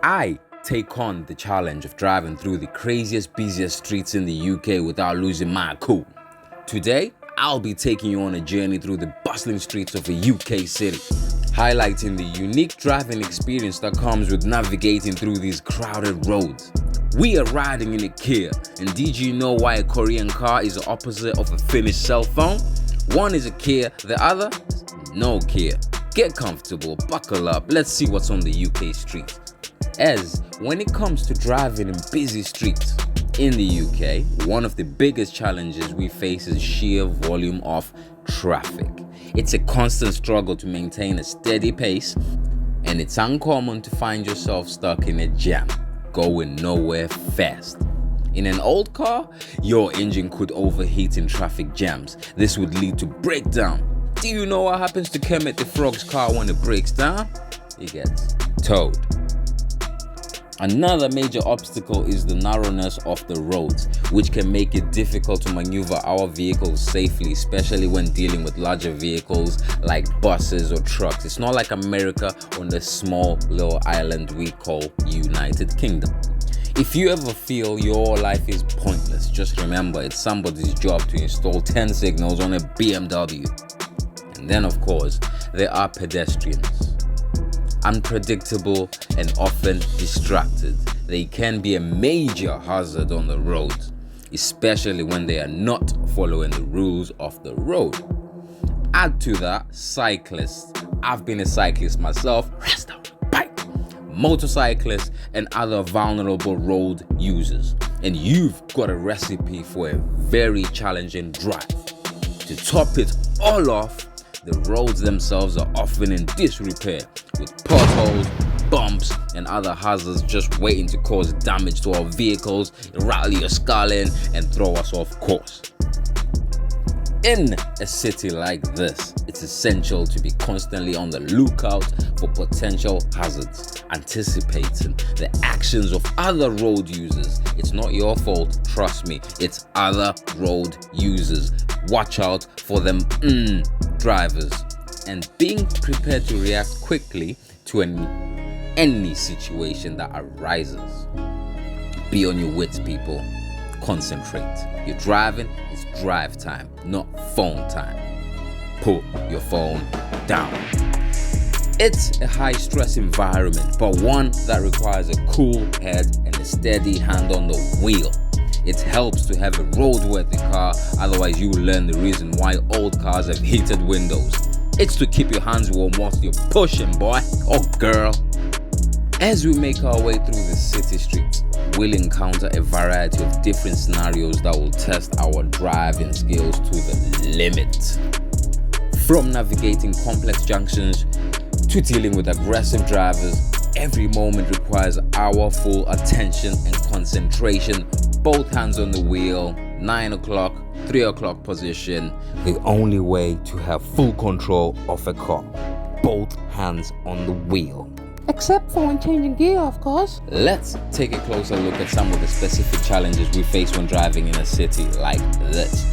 I take on the challenge of driving through the craziest, busiest streets in the UK without losing my cool. Today, I'll be taking you on a journey through the bustling streets of a UK city, highlighting the unique driving experience that comes with navigating through these crowded roads. We are riding in a Kia, and did you know why a Korean car is the opposite of a Finnish cell phone? One is a Kia, the other, no Kia. Get comfortable, buckle up, let's see what's on the UK streets. As when it comes to driving in busy streets in the UK, one of the biggest challenges we face is sheer volume of traffic. It's a constant struggle to maintain a steady pace, and it's uncommon to find yourself stuck in a jam, going nowhere fast. In an old car, your engine could overheat in traffic jams. This would lead to breakdown. Do you know what happens to Kermit the Frog's car when it breaks down? He gets towed. Another major obstacle is the narrowness of the roads, which can make it difficult to maneuver our vehicles safely, especially when dealing with larger vehicles like buses or trucks. It's not like America on the small little island we call United Kingdom. If you ever feel your life is pointless, just remember it's somebody's job to install 10 signals on a BMW. And then of course, there are pedestrians. Unpredictable and often distracted. They can be a major hazard on the roads, especially when they are not following the rules of the road. Add to that, cyclists. I've been a cyclist myself, rest on the bike. Motorcyclists and other vulnerable road users. And you've got a recipe for a very challenging drive. To top it all off, the roads themselves are often in disrepair, with potholes, bumps, and other hazards just waiting to cause damage to our vehicles, rattle your skull in, and throw us off course. In a city like this, it's essential to be constantly on the lookout for potential hazards, anticipating the actions of other road users. It's not your fault, trust me, it's other road users. Watch out for them drivers, and being prepared to react quickly to any situation that arises. Be on your wits, people. Concentrate. You're driving, it's drive time, not phone time. Put your phone down. It's a high-stress environment, but one that requires a cool head and a steady hand on the wheel. It helps to have a roadworthy car, otherwise you will learn the reason why old cars have heated windows. It's to keep your hands warm whilst you're pushing, boy or girl. As we make our way through the city streets, we'll encounter a variety of different scenarios that will test our driving skills to the limit. From navigating complex junctions to dealing with aggressive drivers, every moment requires our full attention and concentration. Both hands on the wheel, 9 o'clock, 3 o'clock position. The only way to have full control of a car. Both hands on the wheel. Except for when changing gear, of course. Let's take a closer look at some of the specific challenges we face when driving in a city like this.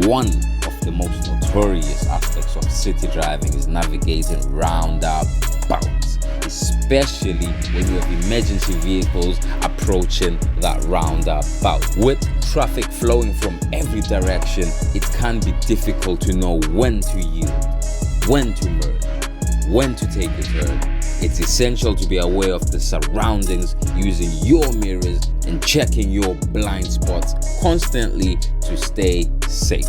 One of the most notorious aspects of city driving is navigating roundabouts, especially when you have emergency vehicles approaching that roundabout. With traffic flowing from every direction, it can be difficult to know when to yield, when to merge, when to take a turn. It's essential to be aware of the surroundings, using your mirrors and checking your blind spots constantly to stay safe.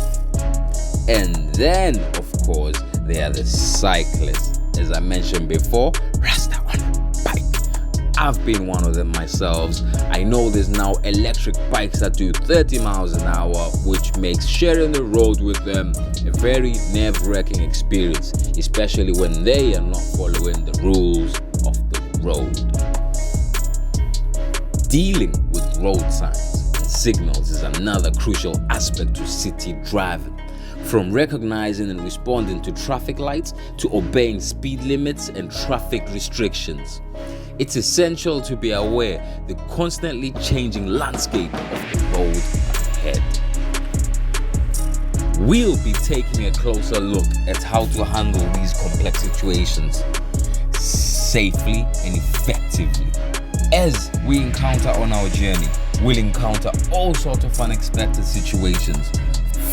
And then, of course, there are the cyclists. As I mentioned before, rasta on a bike. I've been one of them myself. I know there's now electric bikes that do 30 miles an hour, which makes sharing the road with them a very nerve-wracking experience, especially when they are not following the rules of the road. Dealing with road signs and signals is another crucial aspect to city driving. From recognizing and responding to traffic lights to obeying speed limits and traffic restrictions. It's essential to be aware the constantly changing landscape of the road ahead. We'll be taking a closer look at how to handle these complex situations safely and effectively. As we encounter on our journey, we'll encounter all sorts of unexpected situations,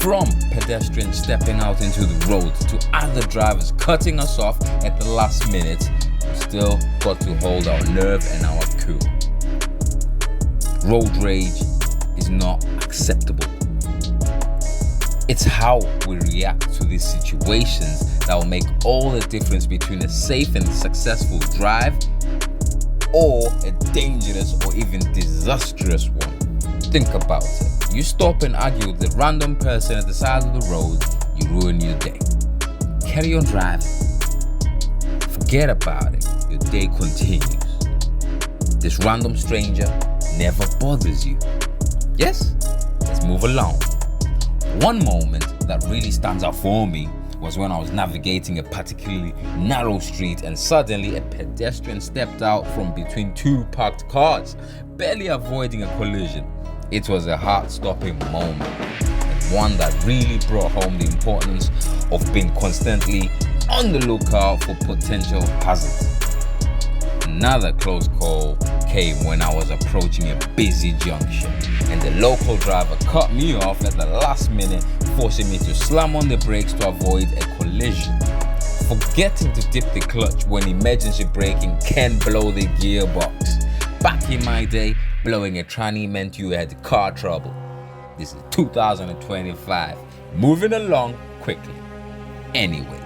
from pedestrians stepping out into the road to other drivers cutting us off at the last minute. We still got to hold our nerve and our cool. Road rage is not acceptable. It's how we react to these situations that will make all the difference between a safe and successful drive or a dangerous or even disastrous one. Think about it. You stop and argue with a random person at the side of the road, you ruin your day. Carry on driving. Forget about it. Your day continues. This random stranger never bothers you. Yes? Let's move along. One moment that really stands out for me was when I was navigating a particularly narrow street and suddenly a pedestrian stepped out from between two parked cars, barely avoiding a collision. It was a heart-stopping moment, and one that really brought home the importance of being constantly on the lookout for potential hazards. Another close call came when I was approaching a busy junction and the local driver cut me off at the last minute, forcing me to slam on the brakes to avoid a collision. Forgetting to dip the clutch when emergency braking can blow the gearbox. Back in my day, blowing a tranny meant you had car trouble. This is 2025, moving along quickly. Anyways,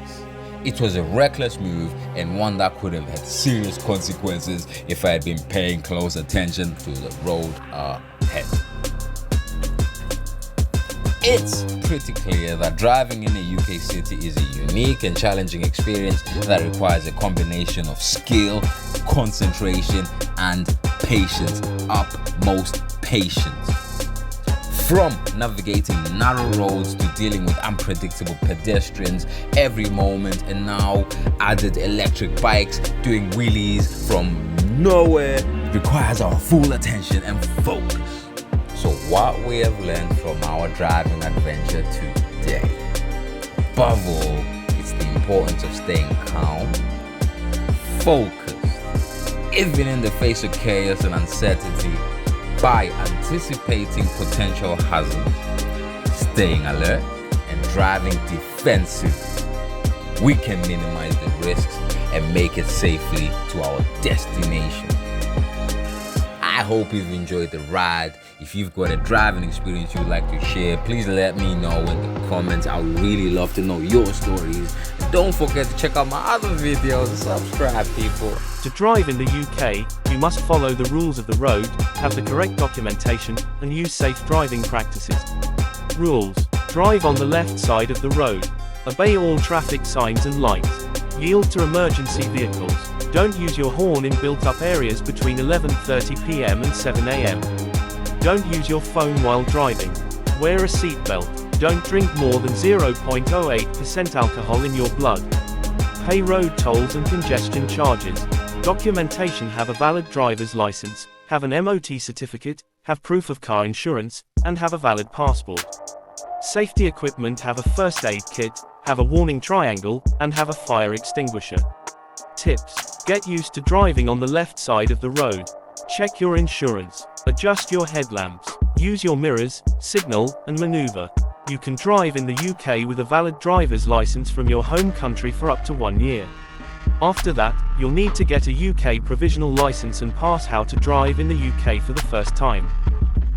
it was a reckless move and one that could have had serious consequences if I had been paying close attention to the road ahead. It's pretty clear that driving in a UK city is a unique and challenging experience that requires a combination of skill, concentration, and patience, utmost patience. From navigating narrow roads to dealing with unpredictable pedestrians every moment, and now added electric bikes doing wheelies from nowhere requires our full attention and focus. So what we have learned from our driving adventure today, above all, it's the importance of staying calm, focused, even in the face of chaos and uncertainty, by anticipating potential hazards, staying alert, and driving defensively. We can minimize the risks and make it safely to our destination. I hope you've enjoyed the ride. If you've got a driving experience you'd like to share, please let me know in the comments. I would really love to know your stories. Don't forget to check out my other videos and subscribe, people. To drive in the UK, you must follow the rules of the road, have the correct documentation, and use safe driving practices. Rules: drive on the left side of the road. Obey all traffic signs and lights. Yield to emergency vehicles. Don't use your horn in built-up areas between 11:30 p.m. and 7 a.m. Don't use your phone while driving. Wear a seatbelt. Don't drink more than 0.08% alcohol in your blood. Pay road tolls and congestion charges. Documentation: have a valid driver's license, have an MOT certificate, have proof of car insurance, and have a valid passport. Safety equipment: have a first aid kit, have a warning triangle, and have a fire extinguisher. Tips: get used to driving on the left side of the road. Check your insurance. Adjust your headlamps. Use your mirrors, signal, and maneuver. You can drive in the UK with a valid driver's license from your home country for up to 1 year. After that, you'll need to get a UK provisional license and pass how to drive in the UK for the first time.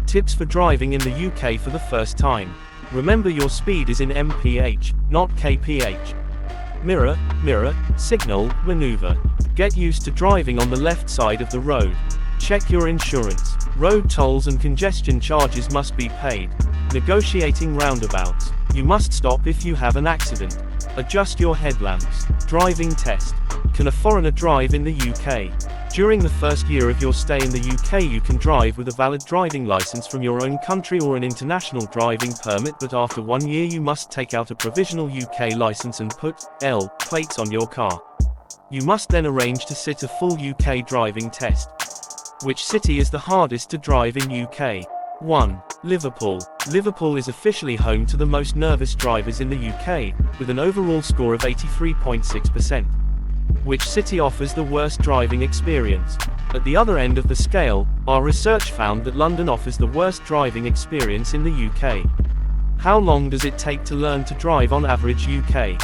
Tips for driving in the UK for the first time. Remember, your speed is in mph, not kph. Mirror, mirror, signal, maneuver. Get used to driving on the left side of the road. Check your insurance. Road tolls and congestion charges must be paid. Negotiating roundabouts. You must stop if you have an accident. Adjust your headlamps. Driving test. Can a foreigner drive in the UK? During the first year of your stay in the UK, you can drive with a valid driving license from your own country or an international driving permit, but after 1 year you must take out a provisional UK license and put L plates on your car. You must then arrange to sit a full UK driving test. Which city is the hardest to drive in UK? 1. Liverpool. Liverpool is officially home to the most nervous drivers in the UK, with an overall score of 83.6%. Which city offers the worst driving experience? At the other end of the scale, our research found that London offers the worst driving experience in the UK. How long does it take to learn to drive on average UK?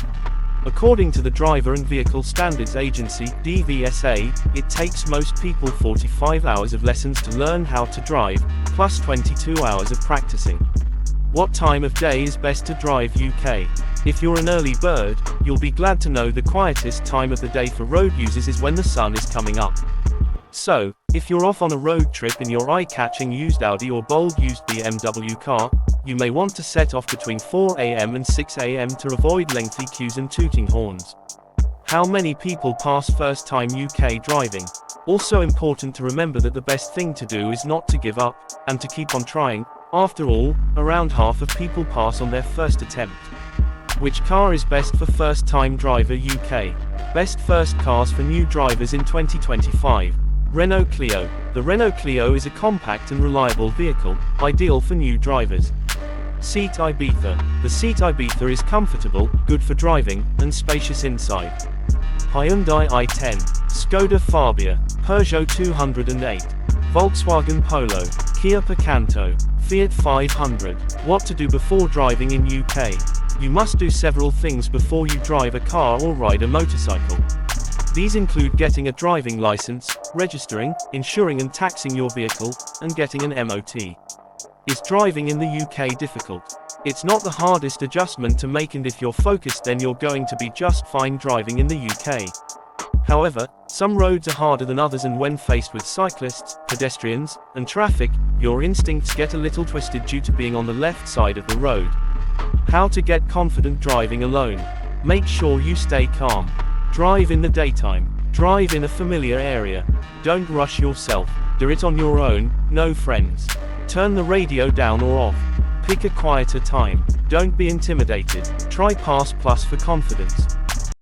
According to the Driver and Vehicle Standards Agency, DVSA, it takes most people 45 hours of lessons to learn how to drive, plus 22 hours of practicing. What time of day is best to drive UK? If you're an early bird, you'll be glad to know the quietest time of the day for road users is when the sun is coming up. So, if you're off on a road trip in your eye-catching used Audi or bold used BMW car, you may want to set off between 4 AM and 6 AM to avoid lengthy queues and tooting horns. How many people pass first-time UK driving? Also important to remember that the best thing to do is not to give up, and to keep on trying. After all, around half of people pass on their first attempt. Which car is best for first-time driver UK? Best first cars for new drivers in 2025. Renault Clio. The Renault Clio is a compact and reliable vehicle, ideal for new drivers. Seat Ibiza. The Seat Ibiza is comfortable, good for driving, and spacious inside. Hyundai i10, Skoda Fabia, Peugeot 208, Volkswagen Polo, Kia Picanto, Fiat 500. What to do before driving in UK? You must do several things before you drive a car or ride a motorcycle. These include getting a driving license, registering, insuring and taxing your vehicle, and getting an MOT. Is driving in the UK difficult? It's not the hardest adjustment to make, and if you're focused then you're going to be just fine driving in the UK. However, some roads are harder than others, and when faced with cyclists, pedestrians, and traffic, your instincts get a little twisted due to being on the left side of the road. How to get confident driving alone? Make sure you stay calm. Drive in the daytime. Drive in a familiar area. Don't rush yourself. Do it on your own, no friends. Turn the radio down or off. Pick a quieter time. Don't be intimidated. Try Pass Plus for confidence.